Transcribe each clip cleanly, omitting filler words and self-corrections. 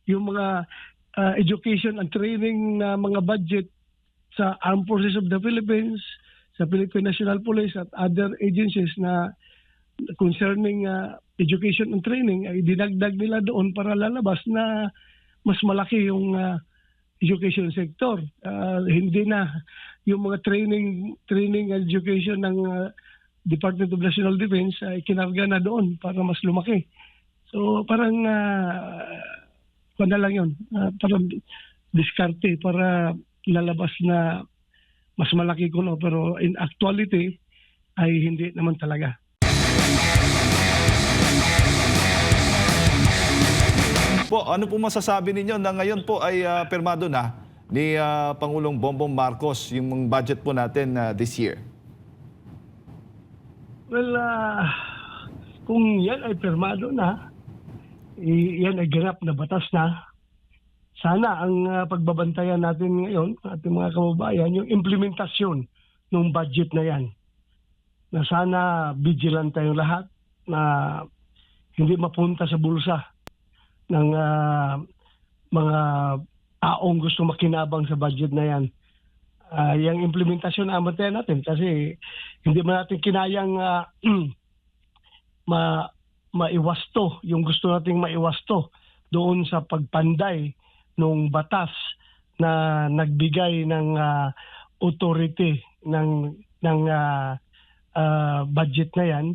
yung mga education and training na mga budget sa Armed Forces of the Philippines, sa Philippine National Police at other agencies na concerning education and training ay dinagdag nila doon para lalabas na mas malaki yung education sector. Hindi na yung mga training and education ng Department of National Defense ay kinarga na doon para mas lumaki. So parang na lang yun, parang diskarte para lalabas na mas malaki kuno, pero in actuality ay hindi naman talaga. Po, ano po masasabi ninyo na ngayon po ay pirmado na ni Pangulong Bongbong Marcos yung budget po natin this year? Well, kung yan ay pirmado na, yan ay ganap na batas na, sana ang pagbabantayan natin ngayon, ating mga kababayan, yung implementasyon ng budget na yan. Na sana vigilant tayong lahat na hindi mapunta sa bulsa ng mga taong gusto makinabang sa budget na yan. Yung implementasyon na amantayan natin kasi hindi man natin kinayang maiwasto yung gusto nating maiwasto doon sa pagpanday ng batas na nagbigay ng authority ng budget na yan.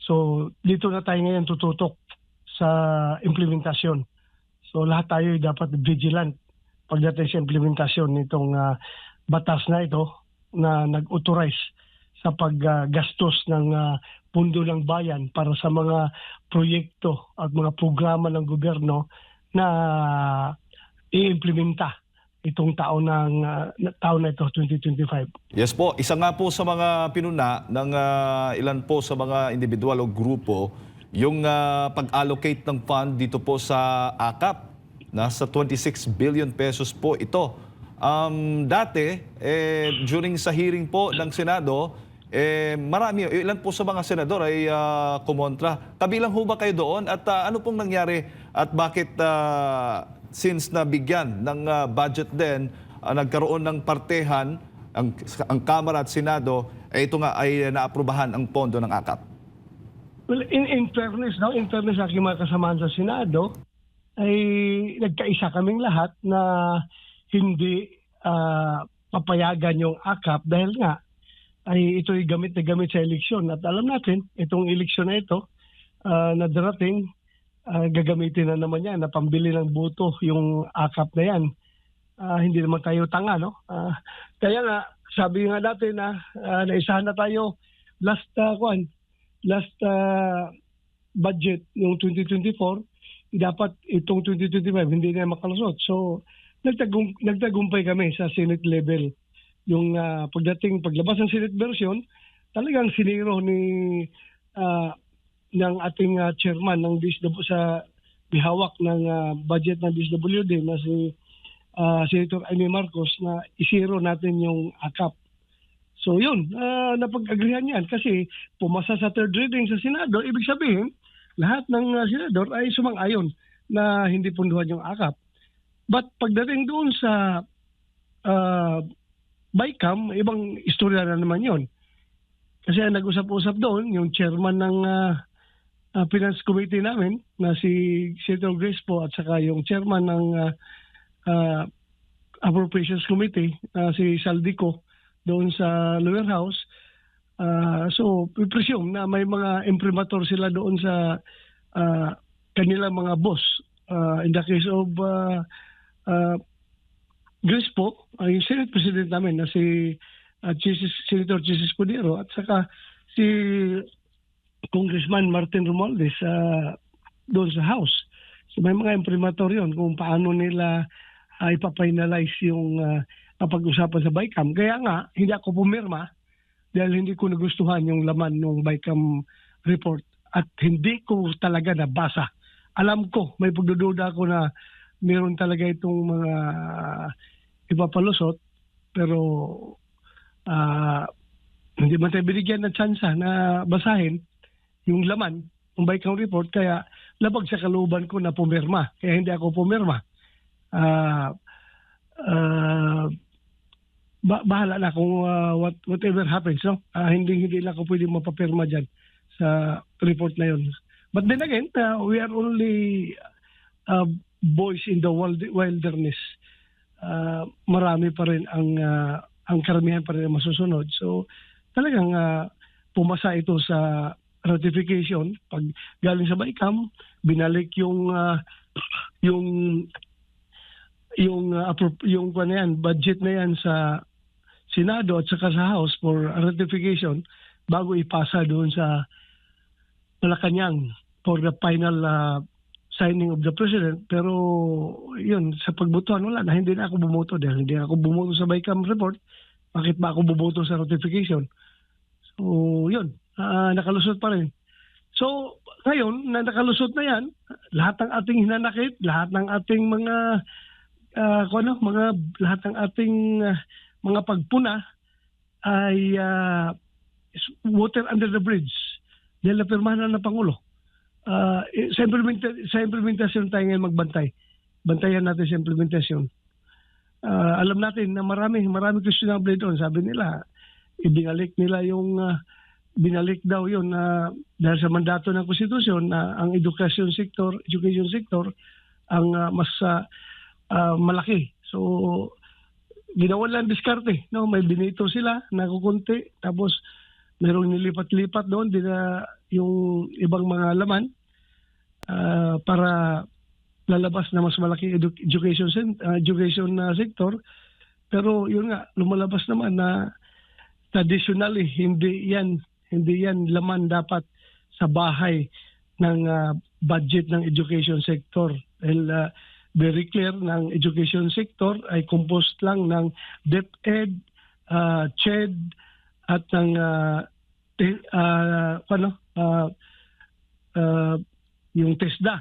So dito na tayo ngayon tututok sa implementasyon. So lahat tayo dapat vigilant pagdating sa implementasyon nitong batas na ito na nag-authorize sa paggastos ng pundo ng bayan para sa mga proyekto at mga programa ng gobyerno na i-implementa itong taon na ito, 2025. Yes po, isa nga po sa mga pinuna ng ilan po sa mga individual o grupo yung pag-allocate ng fund dito po sa AKAP. Nasa 26 billion pesos po ito. Dati, during sa hearing po ng Senado, marami, ilan po sa mga senador ay kumontra. Kabilang ho ba kayo doon? At ano pong nangyari at bakit since nabigyan ng budget din, nagkaroon ng partehan, ang Kamara at Senado, ito nga ay naaprubahan ang pondo ng AKAP? Well, in fairness, no? In fairness sa aking mga kasamahan sa Senado, ay nagkaisa kaming lahat na hindi papayagan yung AKAP dahil nga ay ito'y gamit na gamit sa eleksyon. At alam natin, itong eleksyon na ito na darating, gagamitin na naman yan na pambili ng boto yung AKAP na yan. Hindi naman tayo tanga, no? Kaya nga, sabi nga natin na naisahan na tayo last budget yung 2024, dapat itong 2025 hindi na makalusot. So nagtagumpay kami sa Senate level. Yung paglabas ng Senate version, talagang siniro ng ating chairman ng sa bihawak ng budget ng DSWD na si Senator Amy Marcos na isiro natin yung AKAP. So yun, napag-agrihan yan kasi pumasa sa third reading sa Senado, ibig sabihin lahat ng senador ay sumang-ayon na hindi punduhan yung AKAP. But pagdating doon sa BICAM, ibang istorya na naman yon. Kasi nag-usap-usap doon yung chairman ng Finance Committee namin na si Senator Grace po at saka yung chairman ng Appropriations Committee si Saldico doon sa Lower House. So, we presume na may mga imprimatur sila doon sa kanilang mga boss. In the case of Grace po, yung Senate President namin na si Senator Jesus Escudero at saka si Congressman Martin Romualdez doon sa House. So, may mga imprimatur yun kung paano nila ipafinalize yung pag-usapan sa BICAM. Kaya nga, hindi ako pumirma dahil hindi ko nagustuhan yung laman ng BICAM report at hindi ko talaga nabasa. Alam ko, may pagdududa ko na meron talaga itong mga ipapalusot, pero hindi man tayo binigyan ng tsansa na basahin yung laman ng BICAM report, kaya labag sa kalooban ko na pumirma. Kaya hindi ako pumirma. ah, ah, bahala na kung whatever happens, no? Hindi lang ako pwedeng mapapirma dyan sa report na yun. But then again, we are only uh, boys in the wilderness. Marami pa rin ang karamihan pa rin ang masusunod. So talagang pumasa ito sa ratification. Pag galing sa BICAM, binalik yung budget na yan sa Senado at saka sa House for ratification bago ipasa doon sa Malacanang for the final signing of the President. Pero yun, sa pagbotohan wala na, hindi na ako bumoto dahil hindi ako bumoto sa BICAM report. Bakit ba ako bumoto sa ratification? So yun, nakalusot pa rin. So ngayon, na nakalusot na yan, lahat ng ating hinanakit, lahat ng ating lahat ng ating mga pagpuna ay water under the bridge dahil napirmahan na ng Pangulo. Sa implementasyon tayo ngayon magbantay. Bantayan natin sa implementasyon. Alam natin na marami questionable doon. Sabi nila, ibinalik nila yung binalik daw yun dahil sa mandato ng konstitusyon na ang education sector ang mas malaki. So ginawa lang diskarte, no? May binito sila na kukunti, tapos merong nilipat-lipat doon din yung ibang mga laman para lalabas na mas malaki education sector. Pero yun nga, lumalabas naman na traditionally hindi yan laman dapat sa bahay ng budget ng education sector. Dahil very clear ng education sector ay composed lang ng DepEd, CHED at ng yung TESDA.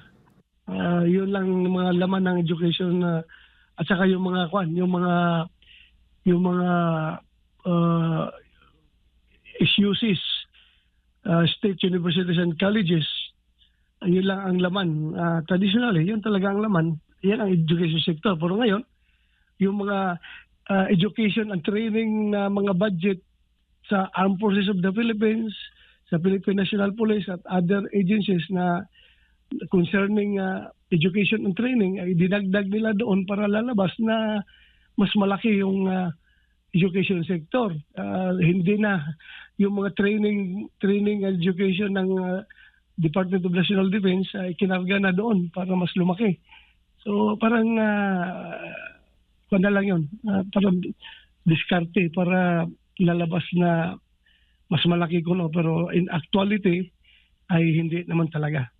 Yun lang mga laman ng education at saka yung mga SUCs, state universities and colleges. Yun lang ang laman. Traditionally, yun talaga ang laman. Yan ang education sector. Pero ngayon, yung mga education and training na mga budget sa Armed Forces of the Philippines, sa Philippine National Police at other agencies na concerning education and training ay dinagdag nila doon para lalabas na mas malaki yung education sector. Hindi na yung mga training and education ng Department of National Defense ay kinarga na doon para mas lumaki. So parang lang yun, parang diskarte para lalabas na mas malaki kuno, pero in actuality ay hindi naman talaga.